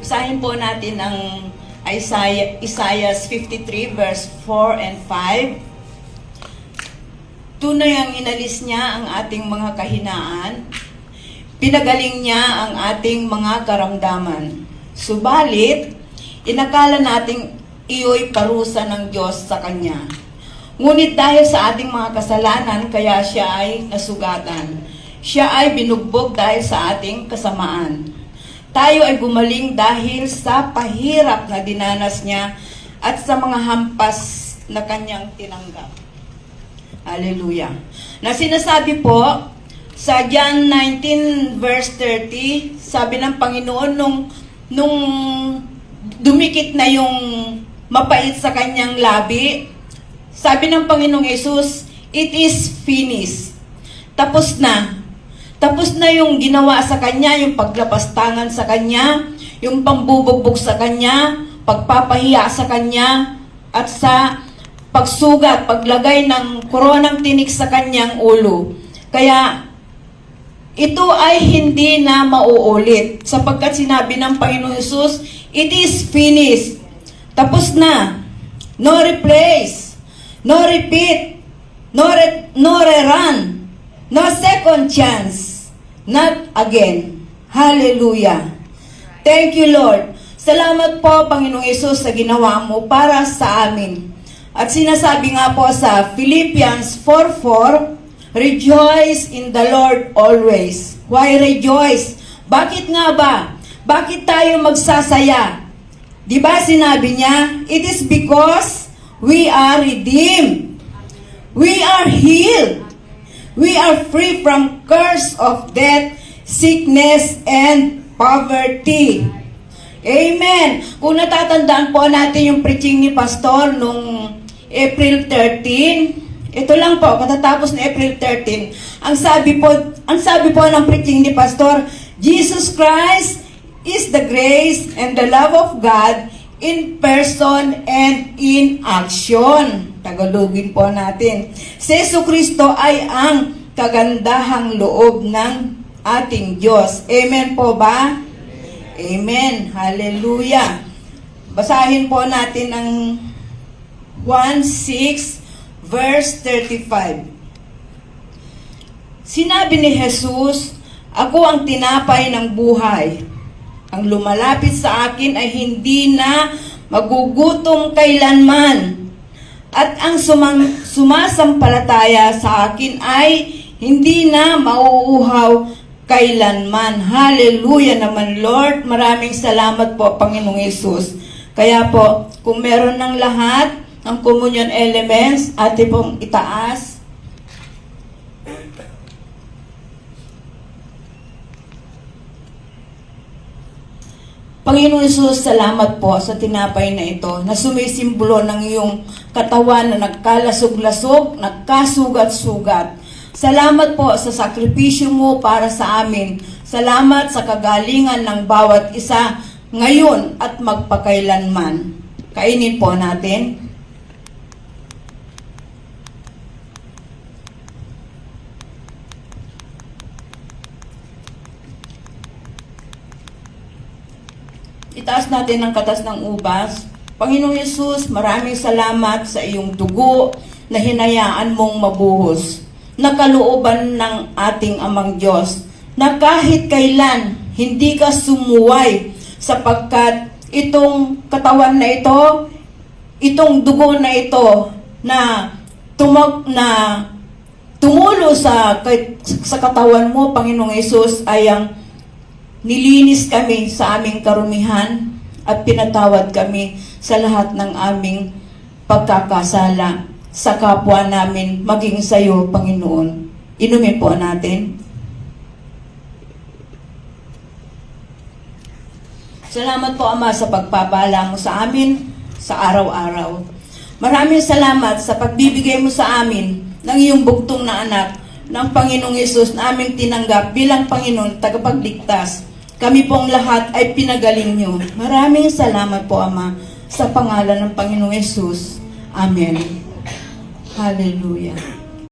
Basahin po natin ang Isaiah 53 verse 4 and 5. Tunay ang inalis niya ang ating mga kahinaan. Pinagaling niya ang ating mga karamdaman. Subalit, inakala nating iyo'y parusa ng Diyos sa Kanya. Ngunit dahil sa ating mga kasalanan, kaya siya ay nasugatan. Siya ay binugbog dahil sa ating kasamaan. Tayo ay gumaling dahil sa pahirap na dinanas niya at sa mga hampas na Kanyang tinanggap. Hallelujah. Na sinasabi po, sa John 19 verse 30, sabi ng Panginoon nung dumikit na yung mapait sa kanyang labi, sabi ng Panginoong Yesus, it is finished. Tapos na. Tapos na yung ginawa sa kanya, yung paglapastangan sa kanya, yung pambubugbog sa kanya, pagpapahiya sa kanya, at sa pagsugat, paglagay ng koronang tinik sa kanyang ulo. Kaya, ito ay hindi na mauulit sapagkat sinabi ng Panginoon Hesus, it is finished. Tapos na. No replace. No repeat. No rerun. No second chance. Not again. Hallelujah. Thank you, Lord. Salamat po, Panginoong Hesus, sa ginawa mo para sa amin. At sinasabi nga po sa Philippians 4:4, rejoice in the Lord always. Why rejoice? Bakit nga ba? Bakit tayo magsasaya? Di ba sinabi niya, it is because we are redeemed. We are healed. We are free from curse of death, sickness, and poverty. Amen. Kung natatandaan po natin yung preaching ni Pastor nung April 13, ito lang po, katatapos ng April 13, ang sabi po ng preaching ni Pastor, Jesus Christ is the grace and the love of God in person and in action. Tagalogin po natin. Si Jesucristo ay ang kagandahang loob ng ating Diyos. Amen po ba? Amen. Hallelujah. Basahin po natin ang 1:6 verse 35. Sinabi ni Jesus, ako ang tinapay ng buhay. Ang lumalapit sa akin ay hindi na magugutom kailanman. At ang sumasampalataya sa akin ay hindi na mauuhaw kailanman. Hallelujah naman, Lord. Maraming salamat po, Panginoong Yesus. Kaya po, kung meron ng lahat, ang communion elements, ate pong itaas. Panginoon Hesus, salamat po sa tinapay na ito na sumisimbolo ng iyong katawan na nagkalasog-lasog, nagkasugat-sugat. Salamat po sa sakripisyo mo para sa amin. Salamat sa kagalingan ng bawat isa ngayon at magpakailanman. Kainin po natin. Itaas natin ang katas ng ubas. Panginoong Yesus, maraming salamat sa iyong dugo na hinayaan mong mabuhos. Nakalooban ng ating Amang Diyos na kahit kailan hindi ka sumuway sapagkat itong katawan na ito, itong dugo na ito na tumulo sa katawan mo, Panginoong Yesus, ay ang nilinis kami sa aming karumihan at pinatawad kami sa lahat ng aming pagkakasala sa kapwa namin, maging sa iyo, Panginoon. Inumin po natin. Salamat po, Ama, sa pagpapala mo sa amin sa araw-araw. Maraming salamat sa pagbibigay mo sa amin ng iyong bugtong na anak ng Panginoong Yesus na aming tinanggap bilang Panginoon, tagapagligtas. Kami pong lahat ay pinagaling niyo. Maraming salamat po, Ama, sa pangalan ng Panginoong Yesus. Amen. Hallelujah.